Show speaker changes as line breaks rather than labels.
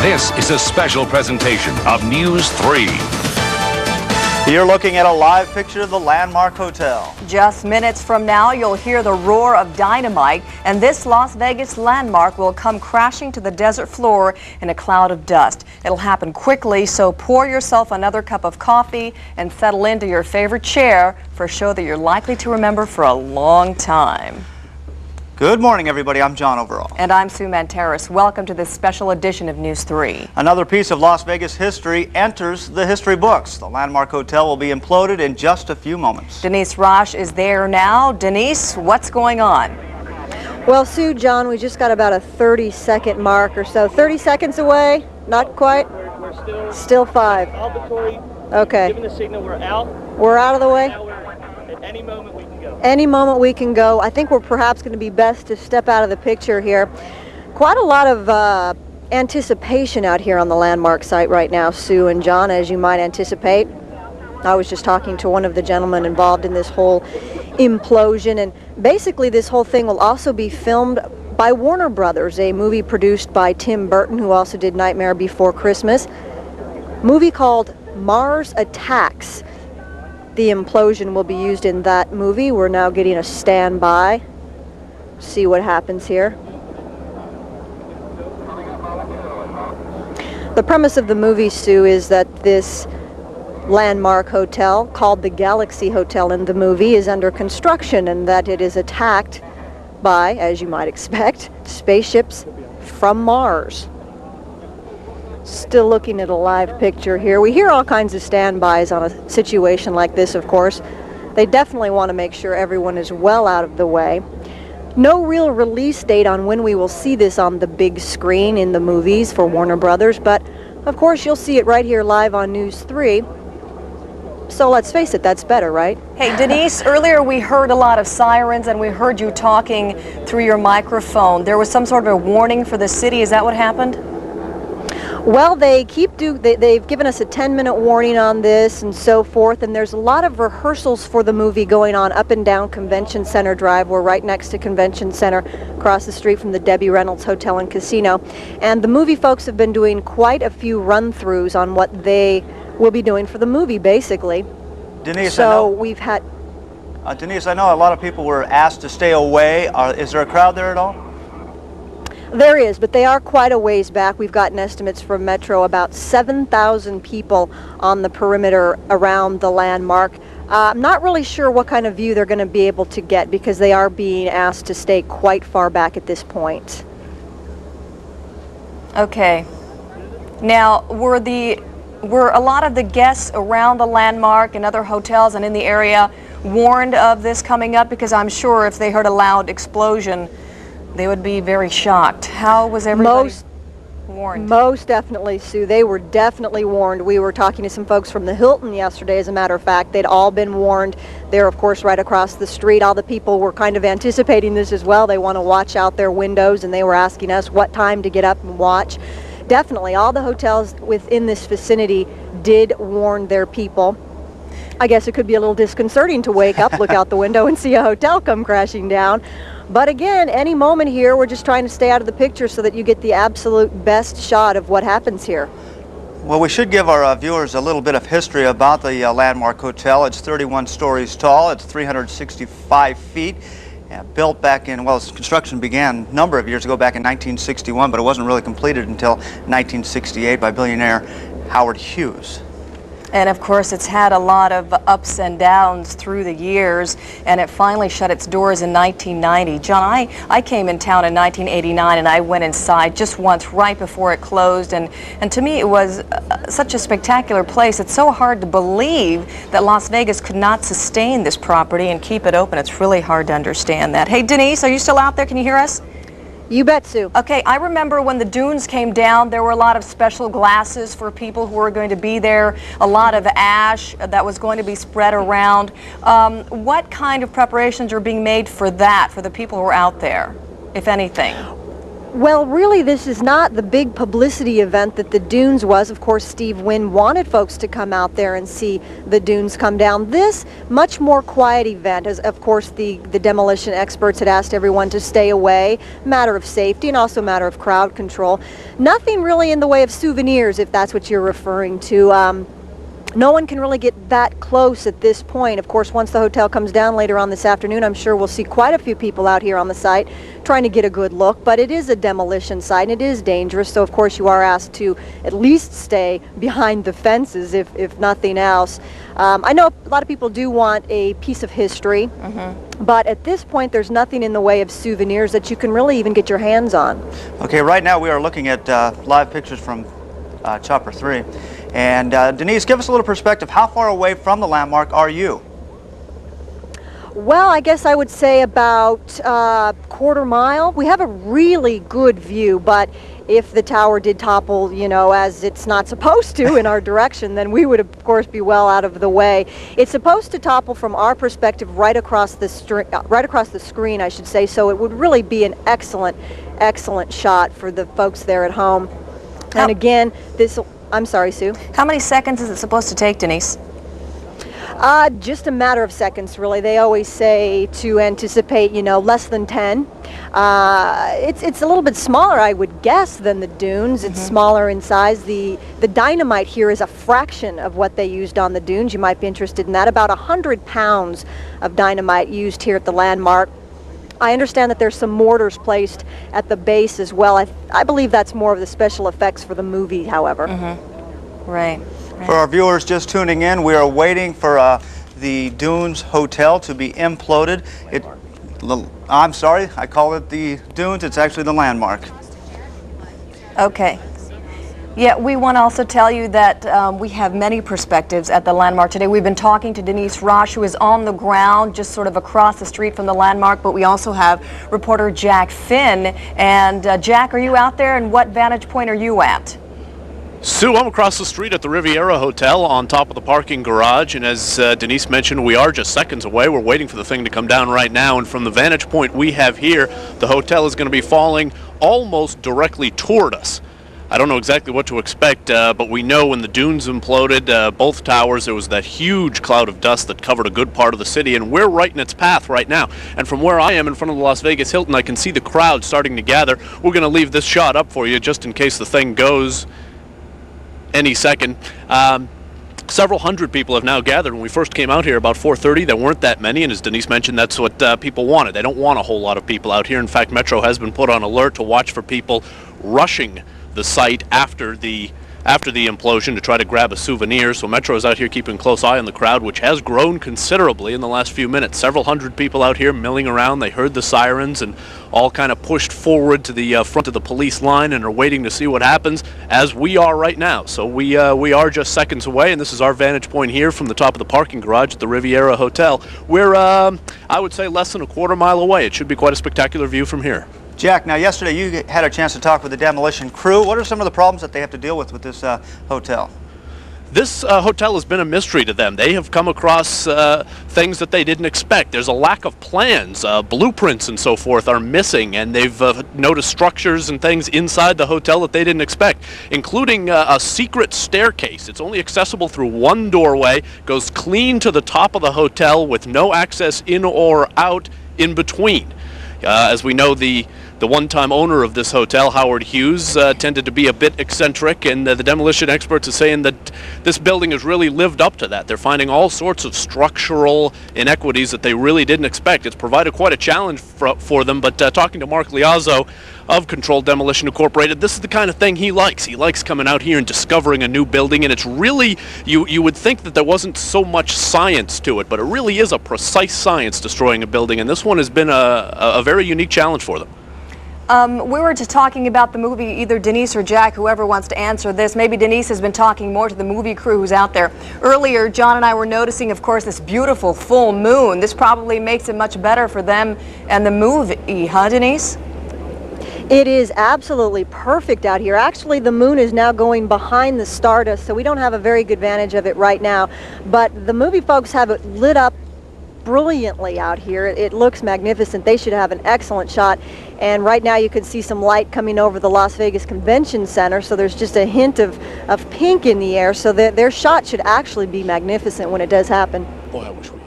This is a special presentation of News 3.
You're looking at a live picture of the Landmark Hotel.
Just minutes from now, you'll hear the roar of dynamite, and this Las Vegas landmark will come crashing to the desert floor in a cloud of dust. It'll happen quickly, so pour yourself another cup of coffee and settle into your favorite chair for a show that you're likely to remember for a long time.
Good morning, everybody. I'm John Overall.
And I'm Sue Manteris. Welcome to this special edition of News 3.
Another piece of Las Vegas history enters the history books. The Landmark Hotel will be imploded in just a few moments.
Denise Rosh is there now. Denise, what's going on?
Well, Sue, John, we just got about a 30-second mark or so. 30 seconds away? Not quite?
We're
still 5.
Albatory.
Okay.
Giving the signal we're out.
We're out of the way?
Now at any moment we can go.
Any moment we can go. I think we're perhaps going to be best to step out of the picture here. Quite a lot of anticipation out here on the Landmark site right now, Sue and John, as you might anticipate. I was just talking to one of the gentlemen involved in this whole implosion, and basically this whole thing will also be filmed by Warner Brothers, a movie produced by Tim Burton, who also did Nightmare Before Christmas. Movie called Mars Attacks. The implosion will be used in that movie. We're now getting a standby. See what happens here. The premise of the movie, Sue, is that this Landmark Hotel, called the Galaxy Hotel in the movie, is under construction and that it is attacked by, as you might expect, spaceships from Mars. Still looking at a live picture here. We hear all kinds of standbys on a situation like this, of course. They definitely want to make sure everyone is well out of the way. No real release date on when we will see this on the big screen in the movies for Warner Brothers, but of course you'll see it right here live on News 3. So let's face it, that's better, right?
Hey, Denise, earlier we heard a lot of sirens and we heard you talking through your microphone. There was some sort of a warning for the city. Is that what happened?
Well, they've given us a 10-minute warning on this and so forth, and there's a lot of rehearsals for the movie going on up and down Convention Center Drive. We're right next to Convention Center, across the street from the Debbie Reynolds Hotel and Casino. And the movie folks have been doing quite a few run-throughs on what they will be doing for the movie, basically.
Denise, Denise, I know a lot of people were asked to stay away. Is there a crowd there at all?
There is, but they are quite a ways back. We've gotten estimates from Metro, about 7,000 people on the perimeter around the Landmark. I'm not really sure what kind of view they're going to be able to get because they are being asked to stay quite far back at this point.
Okay. Now, were a lot of the guests around the Landmark and other hotels and in the area warned of this coming up? Because I'm sure if they heard a loud explosion, they would be very shocked. How was everybody warned?
Most definitely, Sue. They were definitely warned. We were talking to some folks from the Hilton yesterday, as a matter of fact. They'd all been warned. They're, of course, right across the street. All the people were kind of anticipating this as well. They want to watch out their windows, and they were asking us what time to get up and watch. Definitely, all the hotels within this vicinity did warn their people. I guess it could be a little disconcerting to wake up, look out the window, and see a hotel come crashing down. But again, any moment here, we're just trying to stay out of the picture so that you get the absolute best shot of what happens here.
Well, we should give our viewers a little bit of history about the Landmark Hotel. It's 31 stories tall. It's 365 feet. Built back in, well, its construction began a number of years ago, back in 1961, but it wasn't really completed until 1968 by billionaire Howard Hughes.
And of course, it's had a lot of ups and downs through the years, and it finally shut its doors in 1990. John, I came in town in 1989, and I went inside just once right before it closed, and to me it was such a spectacular place. It's so hard to believe that Las Vegas could not sustain this property and keep it open. It's really hard to understand that. Hey, Denise, are you still out there? Can you hear us?
You bet, Sue.
Okay, I remember when the dunes came down, there were a lot of special glasses for people who were going to be there, a lot of ash that was going to be spread around. What kind of preparations are being made for that, for the people who are out there, if anything?
Well, really, this is not the big publicity event that the Dunes was. Of course, Steve Wynn wanted folks to come out there and see the Dunes come down. This, much more quiet event, as of course the demolition experts had asked everyone to stay away, matter of safety and also matter of crowd control. Nothing really in the way of souvenirs, if that's what you're referring to. No one can really get that close at this point. Of course, once the hotel comes down later on this afternoon, I'm sure we'll see quite a few people out here on the site trying to get a good look. But it is a demolition site, and it is dangerous. So, of course, you are asked to at least stay behind the fences, if nothing else. I know a lot of people do want a piece of history, but at this point, there's nothing in the way of souvenirs that you can really even get your hands on.
Okay, right now we are looking at live pictures from Chopper 3. And Denise, give us a little perspective. How far away from the landmark are you?
Well, I guess I would say about quarter mile. We have a really good view, but if the tower did topple, you know, as it's not supposed to in our direction, then we would, of course, be well out of the way. It's supposed to topple from our perspective right across the screen, I should say, so it would really be an excellent, excellent shot for the folks there at home. And again, I'm sorry, Sue.
How many seconds is it supposed to take, Denise?
Just a matter of seconds, really. They always say to anticipate, you know, less than 10. It's a little bit smaller, I would guess, than the Dunes. It's smaller in size. The dynamite here is a fraction of what they used on the Dunes. You might be interested in that. About 100 pounds of dynamite used here at the landmark. I understand that there's some mortars placed at the base as well. I believe that's more of the special effects for the movie, however.
Right.
For our viewers just tuning in, we are waiting for the Dunes Hotel to be imploded. I'm sorry, I call it the Dunes. It's actually the landmark.
Okay. Yeah, we want to also tell you that we have many perspectives at the landmark today. We've been talking to Denise Roche, who is on the ground just sort of across the street from the landmark, but we also have reporter Jack Finn. And Jack, are you out there, and what vantage point are you at?
Sue, I'm across the street at the Riviera Hotel on top of the parking garage, and as Denise mentioned, we are just seconds away. We're waiting for the thing to come down right now, and from the vantage point we have here, the hotel is going to be falling almost directly toward us. I don't know exactly what to expect, but we know when the Dunes imploded, both towers, there was that huge cloud of dust that covered a good part of the city, and we're right in its path right now. And from where I am in front of the Las Vegas Hilton, I can see the crowd starting to gather. We're going to leave this shot up for you just in case the thing goes any second. Several hundred people have now gathered. When we first came out here about 4:30, there weren't that many, and as Denise mentioned, that's what people wanted. They don't want a whole lot of people out here. In fact, Metro has been put on alert to watch for people rushing the site after the implosion to try to grab a souvenir. So Metro is out here keeping a close eye on the crowd, which has grown considerably in the last few minutes. Several hundred people out here milling around. They heard the sirens and all kind of pushed forward to the front of the police line and are waiting to see what happens, as we are right now. So we are just seconds away, and this is our vantage point here from the top of the parking garage at the Riviera Hotel. We're, I would say, less than a quarter mile away. It should be quite a spectacular view from here.
Jack, now yesterday you had a chance to talk with the demolition crew. What are some of the problems that they have to deal with this hotel?
This hotel has been a mystery to them. They have come across things that they didn't expect. There's a lack of plans. Blueprints and so forth are missing, and they've noticed structures and things inside the hotel that they didn't expect, including a secret staircase. It's only accessible through one doorway, goes clean to the top of the hotel with no access in or out in between. As we know, the one-time owner of this hotel, Howard Hughes, tended to be a bit eccentric, and the demolition experts are saying that this building has really lived up to that. They're finding all sorts of structural inequities that they really didn't expect. It's provided quite a challenge for them, but talking to Mark Liazzo of Controlled Demolition Incorporated, this is the kind of thing he likes. He likes coming out here and discovering a new building, and it's really, you would think that there wasn't so much science to it, but it really is a precise science destroying a building, and this one has been a very unique challenge for them.
We were just talking about the movie, either Denise or Jack, whoever wants to answer this. Maybe Denise has been talking more to the movie crew who's out there. Earlier, John and I were noticing, of course, this beautiful full moon. This probably makes it much better for them and the movie, huh, Denise?
It is absolutely perfect out here. Actually, the moon is now going behind the stardust, so we don't have a very good vantage of it right now. But the movie folks have it lit up brilliantly out here. It looks magnificent. They should have an excellent shot. And right now you can see some light coming over the Las Vegas Convention Center, so there's just a hint of pink in the air, so that their shot should actually be magnificent when it does happen.
Boy, I wish we